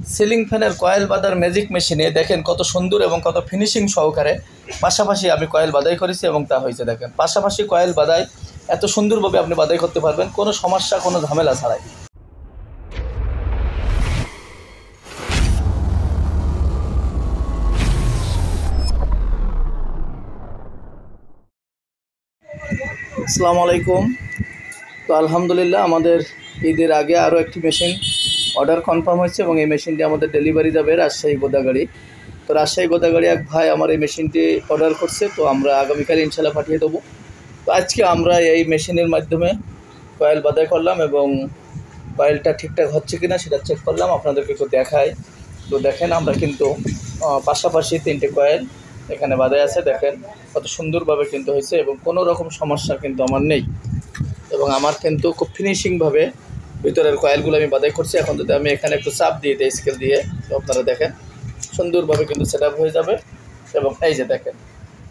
Ceiling ফ্যানের coil বাঁধার magic মেশিনে দেখেন কত সুন্দর এবং কত ফিনিশিং সহকারে পাশাপাশি আমি কয়েল বাঁধাই করেছি এবং তা হয়েছে। দেখেন পাশাপাশি কয়েল বাঁধাই এত সুন্দরভাবে আপনি বাঁধাই করতে পারবেন কোনো সমস্যা কোনো ঝামেলা ছাড়াই। আসসালামু আলাইকুম। তো আলহামদুলিল্লাহ আমাদের ঈদের আগে আরও একটি মেশিন অর্ডার কনফার্ম হয়েছে এবং এই মেশিনটি আমাদের ডেলিভারি যাবে রাজশাহী গোদাগাড়ি। তো রাজশাহী গোদাগাড়ি এক ভাই আমার এই মেশিনটি অর্ডার করছে, তো আমরা আগামীকাল ইনশাল্লাহ পাঠিয়ে দেবো। তো আজকে আমরা এই মেশিনের মাধ্যমে কয়েল বাঁধাই করলাম এবং কয়েলটা ঠিকঠাক হচ্ছে কিনা সেটা চেক করলাম, আপনাদেরকে একটু দেখাই। তো দেখেন আমরা কিন্তু পাশাপাশি তিনটে কয়েল এখানে বাঁধাই আছে, দেখেন কত সুন্দরভাবে কিন্তু হয়েছে এবং কোনো রকম সমস্যা কিন্তু আমার নেই এবং আমার কিন্তু খুব ফিনিশিংভাবে ভিতরের কয়েলগুলো আমি বাঁধাই করছি। এখন যদি আমি এখানে একটু চাপ দিয়ে দিই স্কেল দিয়ে, তো আপনারা দেখেন সুন্দরভাবে কিন্তু সেট আপ হয়ে যাবে। এবং এই যে দেখেন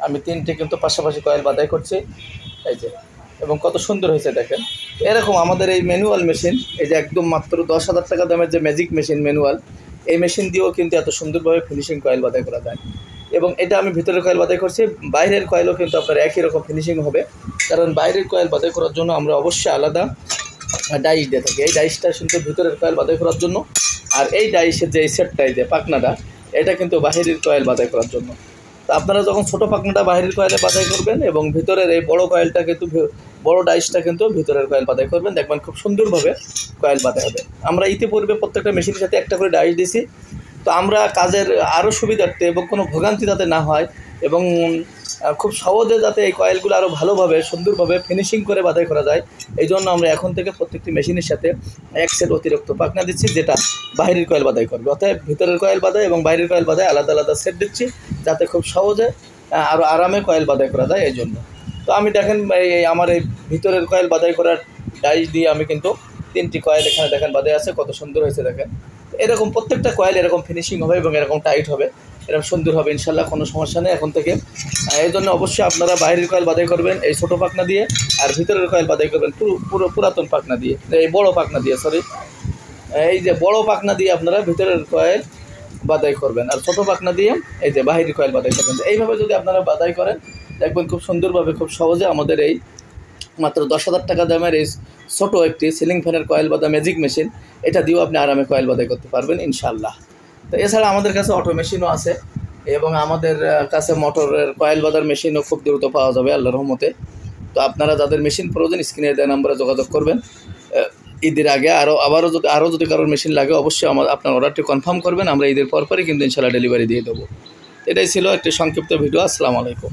আমি তিনটে কিন্তু পাশাপাশি কয়েল বাঁধাই করছি, এই যে, এবং কত সুন্দর হয়েছে দেখেন। এরকম আমাদের এই ম্যানুয়াল মেশিন, এই যে একদম মাত্র 10,000 টাকা দামের যে ম্যাজিক মেশিন ম্যানুয়াল, এই মেশিন দিয়েও কিন্তু এত সুন্দরভাবে ফিনিশিং কয়েল বাঁধাই করা যায়। এবং এটা আমি ভিতরের কয়েল বাঁধাই করছি, বাইরের কয়েলও কিন্তু আপনার একই রকম ফিনিশিং হবে, কারণ বাইরের কয়েল বাঁধাই করার জন্য আমরা অবশ্যই আলাদা ডাইস দিয়ে থাকি। এই ডাইসটা কিন্তু ভিতরের কয়েল বাঁধাই করার জন্য, আর এই ডাইসের যে সেটটা, এই যে পাখনাটা, এটা কিন্তু বাহিরের কয়েল বাঁধাই করার জন্য। তো আপনারা যখন ছোটো পাখনাটা বাহিরের কয়েলে বাঁধাই করবেন এবং ভিতরের এই বড় কয়েলটা কিন্তু বড় ডাইসটা কিন্তু ভিতরের কয়েল বাঁধাই করবেন, দেখবেন খুব সুন্দরভাবে কয়েল বাঁধাই হবে। আমরা ইতিপূর্বে প্রত্যেকটা মেশিনের সাথে একটা করে ডাইস দিয়েছি, তো আমরা কাজের আরও সুবিধার্থে এবং কোনো ভোগান্তি যাতে না হয় এবং খুব সহজে যাতে এই কয়েলগুলো আরও ভালোভাবে সুন্দরভাবে ফিনিশিং করে বাঁধাই করা যায়, এই জন্য আমরা এখন থেকে প্রত্যেকটি মেশিনের সাথে এক সেট অতিরিক্ত পাখনা দিচ্ছি, যেটা বাইরের কয়েল বাঁধাই করবে। অর্থাৎ ভিতরের কয়েল বাঁধাই এবং বাইরের কয়েল বাঁধাই আলাদা আলাদা সেট দিচ্ছি, যাতে খুব সহজে আরও আরামে কয়েল বাঁধাই করা যায় এই জন্য। তো আমি দেখেন এই আমার এই ভিতরের কয়েল বাঁধাই করার ডাইস দিয়ে আমি কিন্তু তিনটি কয়েল এখানে দেখেন বাঁধাই আছে, কত সুন্দর হয়েছে দেখেন। এরকম প্রত্যেকটা কয়েল এরকম ফিনিশিং হবে এবং এরকম টাইট হবে, এরকম সুন্দর হবে ইনশাল্লাহ, কোনো সমস্যা নেই এখন থেকে। এই জন্য অবশ্যই আপনারা বাইরের কয়েল বাঁধাই করবেন এই ছোটো পাখনা দিয়ে, আর ভিতরের কয়েল বাঁধাই করবেন পুরাতন পাখনা দিয়ে, এই বড় পাখনা দিয়ে, এই যে বড় পাখনা দিয়ে আপনারা ভিতরের কয়েল বাঁধাই করবেন, আর ছোটো পাখনা দিয়ে এই যে বাহিরের কয়েল বাঁধাই করবেন। এইভাবে যদি আপনারা বাঁধাই করেন, দেখবেন খুব সুন্দরভাবে খুব সহজে আমাদের এই মাত্র 10,000 টাকা দামের এই ছোটো একটি সিলিং ফ্যানের কয়েল বাঁধা ম্যাজিক মেশিন, এটা দিয়েও আপনি আরামে কয়েল বাঁধাই করতে পারবেন ইনশাল্লাহ। তো এছাড়া আমাদের কাছে অটো মেশিনও আছে এবং আমাদের কাছে মোটরের কয়েল বাঁধার মেশিনও খুব দ্রুত পাওয়া যাবে আল্লাহর রহমতে। তো আপনারা যাদের মেশিন প্রয়োজন স্ক্রিনে দেওয়া নাম্বারে যোগাযোগ করবেন। ঈদের আগে আরও যদি কারোর মেশিন লাগে অবশ্যই আপনার অর্ডারটি কনফার্ম করবেন, আমরা ঈদের পরপরই কিন্তু ইনশাল্লাহ ডেলিভারি দিয়ে দেবো। এটাই ছিল একটি সংক্ষিপ্ত ভিডিও। আসসালামু আলাইকুম।